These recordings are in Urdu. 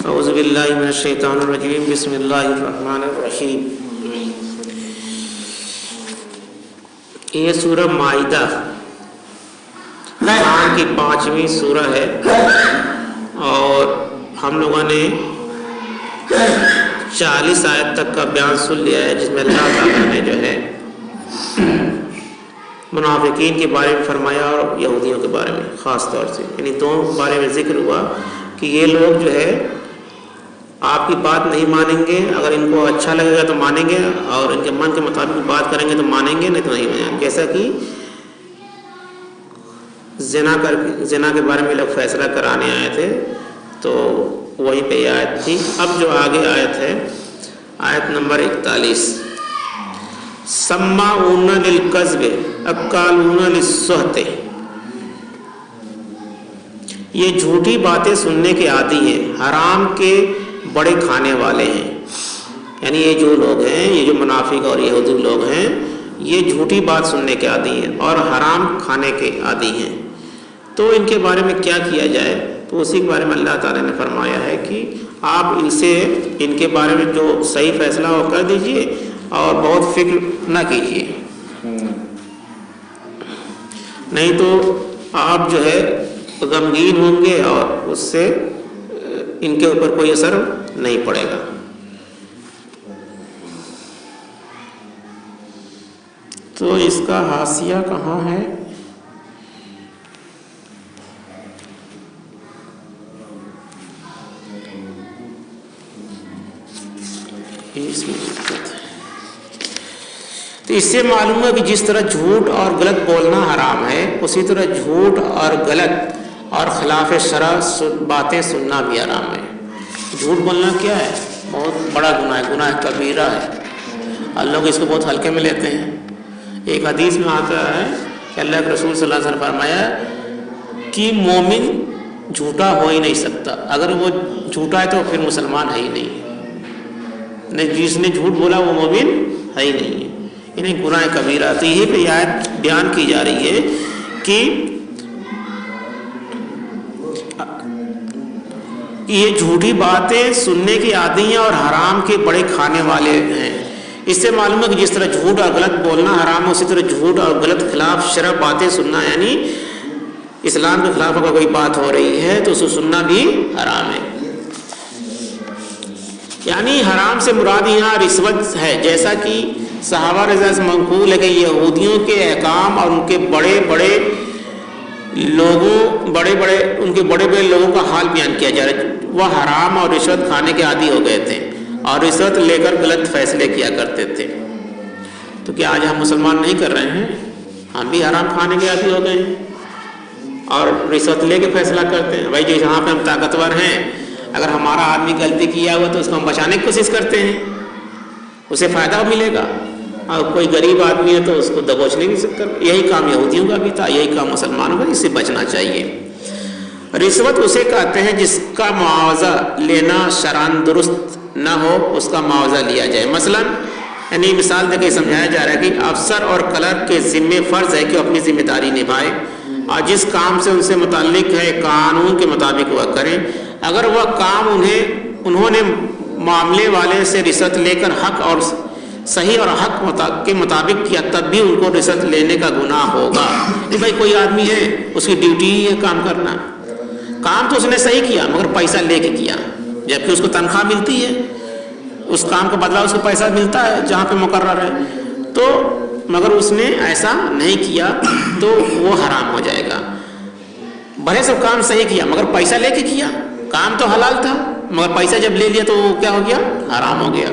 اعوذ باللہ من الشیطان الرجیم بسم اللہ الرحمن الرحیم۔ یہ سورہ مائدہ قرآن کی 5ویں سورہ ہے اور ہم لوگوں نے 40 آیت تک کا بیان سن لیا ہے، جس میں اللہ تعالیٰ نے جو ہے منافقین کے بارے میں فرمایا اور یہودیوں کے بارے میں خاص طور سے، یعنی دو بارے میں ذکر ہوا کہ یہ لوگ جو ہے آپ کی بات نہیں مانیں گے، اگر ان کو اچھا لگے گا تو مانیں گے اور ان کے من کے مطابق بات کریں گے تو مانیں گے، نہیں تو نہیں مانیں گے۔ جیسا کہ زنا کے بارے میں لوگ فیصلہ کرانے آئے تھے تو وہیں پہ یہ آیت تھی۔ اب جو آگے آیت ہے آیت نمبر 41، سماعون للکذب اکالون للسحت، یہ جھوٹی باتیں سننے کے عادی ہیں، حرام کے بڑے کھانے والے ہیں۔ یعنی یہ جو لوگ ہیں، یہ جو منافق اور یہودی لوگ ہیں، یہ جھوٹی بات سننے کے عادی ہیں اور حرام کھانے کے عادی ہیں۔ تو ان کے بارے میں کیا کیا جائے؟ تو اسی کے بارے میں اللہ تعالیٰ نے فرمایا ہے کہ آپ ان کے بارے میں جو صحیح فیصلہ ہو کر دیجئے اور بہت فکر نہ کیجئے، نہیں تو آپ جو ہے غمگین ہوں گے اور اس سے ان کے اوپر کوئی اثر نہیں پڑے گا۔ تو اس کا حاشیہ کہاں ہے؟ تو اس سے معلوم ہے کہ جس طرح جھوٹ اور غلط بولنا حرام ہے، اسی طرح جھوٹ اور غلط اور خلاف شرع باتیں سننا بھی حرام ہے۔ جھوٹ بولنا کیا ہے؟ بہت بڑا گناہ ہے، گناہ کبیرہ ہے، اور لوگ اس کو بہت ہلکے میں لیتے ہیں۔ ایک حدیث میں آتا ہے کہ اللہ کے رسول صلی اللہ علیہ وسلم فرمایا کہ مومن جھوٹا ہو ہی نہیں سکتا، اگر وہ جھوٹا ہے تو پھر مسلمان ہے ہی نہیں، جس نے جھوٹ بولا وہ مومن ہے ہی نہیں ہے، انہیں گناہ کبیرہ۔ تو یہی پہ آیت بیان کی جا رہی ہے کہ یہ جھوٹی باتیں سننے کی عادی ہیں اور حرام کے بڑے کھانے والے ہیں۔ اس سے معلوم ہے کہ جس طرح جھوٹ اور غلط بولنا حرام ہے، اسی طرح جھوٹ اور غلط خلاف شرع باتیں سننا، یعنی اسلام کے خلاف اگر کوئی بات ہو رہی ہے تو اسے سننا بھی حرام ہے۔ یعنی حرام سے مراد یہاں رشوت ہے، جیسا کہ صحابہ رضی اللہ عنہم سے منقول ہے کہ یہودیوں کے احکام اور ان کے بڑے بڑے لوگوں کا حال بیان کیا جا رہا ہے۔ وہ حرام اور رشوت کھانے کے عادی ہو گئے تھے اور رشوت لے کر غلط فیصلے کیا کرتے تھے۔ تو کیا آج ہم مسلمان نہیں کر رہے ہیں؟ ہم بھی حرام کھانے کے عادی ہو گئے ہیں اور رشوت لے کے فیصلہ کرتے ہیں۔ بھائی جہاں پہ ہم طاقتور ہیں، اگر ہمارا آدمی غلطی کیا ہوا تو اس کو ہم بچانے کی کوشش کرتے ہیں، اسے فائدہ ملے گا، اور کوئی غریب آدمی ہے تو اس کو دبوچنے کی سکر۔ یہی کام یہودیوں کا بھی تھا، یہی کام مسلمانوں کا، اس سے بچنا چاہیے۔ رشوت اسے کہتے ہیں جس کا معاوضہ لینا شرعاً درست نہ ہو، اس کا معاوضہ لیا جائے۔ مثلا یعنی مثال دے کے سمجھایا جا رہا ہے کہ افسر اور کلرک کے ذمہ فرض ہے کہ وہ اپنی ذمہ داری نبھائے اور جس کام سے ان سے متعلق ہے قانون کے مطابق وہ کریں۔ اگر وہ کام انہوں نے معاملے والے سے رشوت لے کر حق اور صحیح اور حق کے مطابق کیا، تب بھی ان کو رشوت لینے کا گناہ ہوگا۔ کہ بھائی کوئی آدمی ہے، اس کی ڈیوٹی ہی ہے کام کرنا، کام تو اس نے صحیح کیا مگر پیسہ لے کے کیا، جبکہ اس کو تنخواہ ملتی ہے، اس کام کا بدلہ اس کو پیسہ ملتا ہے جہاں پہ مقرر ہے، تو مگر اس نے ایسا نہیں کیا تو وہ حرام ہو جائے گا۔ بھلے سب کام صحیح کیا مگر پیسہ لے کے کیا، کام تو حلال تھا مگر پیسہ جب لے لیا تو وہ کیا ہو گیا؟ حرام ہو گیا۔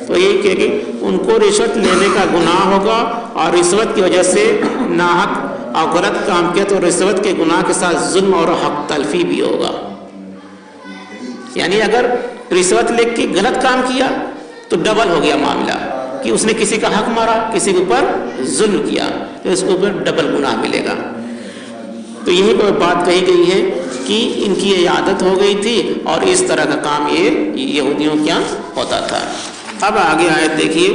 تو یہ کہ ان کو رشوت لینے کا گناہ ہوگا، اور رشوت کی وجہ سے ناحق اور غلط کام کیا تو رشوت کے گناہ کے ساتھ ظلم اور حق تلفی بھی ہوگا۔ یعنی اگر رشوت لے کے غلط کام کیا تو ڈبل ہو گیا معاملہ، کہ اس نے کسی کا حق مارا، کسی کے اوپر ظلم کیا، تو اس کے اوپر ڈبل گناہ ملے گا۔ تو یہی کوئی بات کہی گئی ہے کہ ان کی یہ عادت ہو گئی تھی اور اس طرح کا کام یہ یہودیوں کیا ہوتا تھا۔ اب آگے آیت دیکھیے،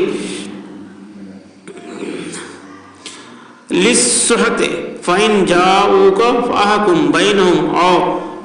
لِلسُّحْتِ فَإِنْ جَاءُوكَ فَأَحْكُمْ بَيْنَهُمْ، اور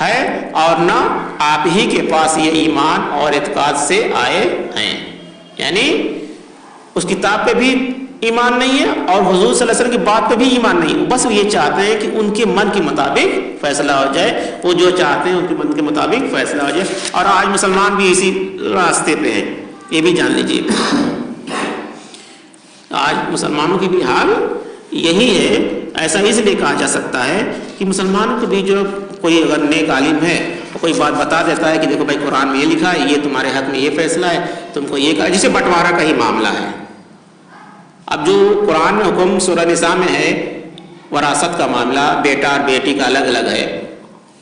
ہے اور نہ آپ ہی کے پاس یہ ایمان اور اعتقاد سے آئے ہیں. یعنی اس کتاب پہ بھی ایمان نہیں ہے اور حضور صلی اللہ علیہ وسلم کی بات پہ بھی ایمان نہیں ہے. بس وہ یہ چاہتے ہیں کہ ان کے من کے مطابق فیصلہ ہو جائے. وہ جو چاہتے ہیں ان کے من کے مطابق فیصلہ ہو جائے. اور آج مسلمان بھی اسی راستے پہ ہیں، یہ بھی جان لیجیے. آج مسلمانوں کی بھی حال یہی ہے. ایسا اس لیے کہا جا سکتا ہے کہ مسلمانوں کو بھی جو کوئی اگر نیک عالم ہے تو کوئی بات بتا دیتا ہے کہ دیکھو بھائی قرآن میں یہ لکھا ہے، یہ تمہارے حق میں یہ فیصلہ ہے، تم کو یہ کہا، جسے بٹوارہ کا ہی معاملہ ہے. اب جو قرآن میں حکم سورہ نساء میں ہے وراثت کا معاملہ، بیٹا اور بیٹی کا الگ الگ ہے.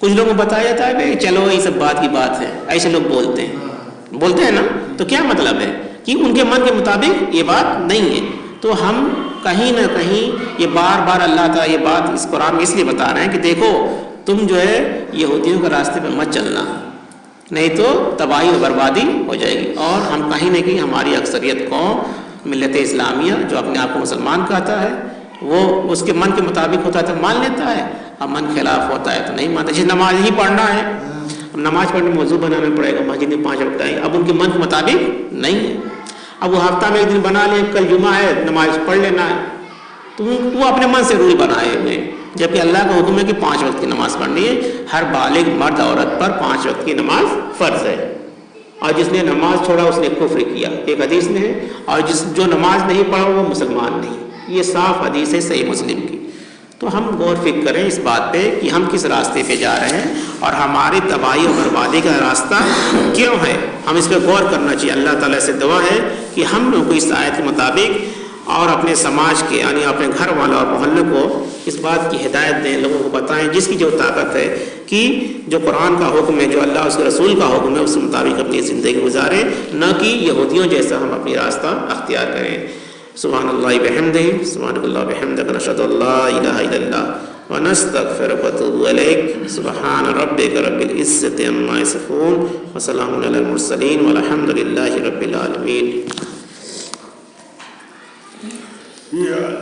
کچھ لوگوں کو بتایا جاتا ہے بھائی چلو یہ سب بات کی بات ہے، ایسے لوگ بولتے ہیں نا. تو کیا مطلب ہے کہ ان کے من کے مطابق یہ بات نہیں ہے. تو ہم کہیں نہ کہیں یہ بار بار اللہ تعالیٰ یہ بات اس قرآن میں اس لیے بتا رہے ہیں کہ دیکھو تم جو ہے یہودیوں کے راستے پہ مت چلنا، نہیں تو تباہی و بربادی ہو جائے گی. اور ہم کہیں نہ کہیں ہماری اکثریت قوم ملت اسلامیہ جو اپنے آپ کو مسلمان کہتا ہے وہ اس کے من کے مطابق ہوتا ہے تو مان لیتا ہے، اب من خلاف ہوتا ہے تو نہیں مانتا. جس نماز ہی پڑھنا ہے، نماز پڑھنے موضوع بنانا پڑے گا، مسجد میں 5 وقت آئیں، اب ان کے من کے مطابق نہیں ہے. اب وہ ہفتہ میں ایک دن بنا لیں کل جمعہ ہے نماز پڑھ لینا ہے، تو وہ اپنے من سے رول بنائے ہوئے. جبکہ اللہ کا حکم ہے کہ 5 وقت کی نماز پڑھنی ہے. ہر بالغ مرد عورت پر 5 وقت کی نماز فرض ہے. اور جس نے نماز چھوڑا اس نے کفر کیا، ایک حدیث میں ہے. اور جو نماز نہیں پڑھا وہ مسلمان نہیں. یہ صاف حدیث ہے صحیح مسلم کی. تو ہم غور فکر کریں اس بات پہ کہ ہم کس راستے پہ جا رہے ہیں اور ہماری تباہی و بربادی کا راستہ کیوں ہے. ہم اس پہ غور کرنا چاہیے. اللہ تعالیٰ سے دعا ہے کہ ہم لوگ کو اس آیت کے مطابق اور اپنے سماج کے یعنی اپنے گھر والوں اور محلے کو اس بات کی ہدایت دیں، لوگوں کو بتائیں جس کی جو طاقت ہے کہ جو قرآن کا حکم ہے، جو اللہ اس کے رسول کا حکم ہے، اس کے مطابق اپنی زندگی گزاریں، نہ کہ یہودیوں جیسا ہم اپنی راستہ اختیار کریں. سبحان اللہ بحمدہ، سبحانک اللہ بحمدک، نشہد ان لا الہ الا اللہ ونستغفرک ونتوب الیک. سبحان ربک رب العزۃ عما یصفون وسلام علی المرسلین والحمد للہ رب العالمین. Yeah.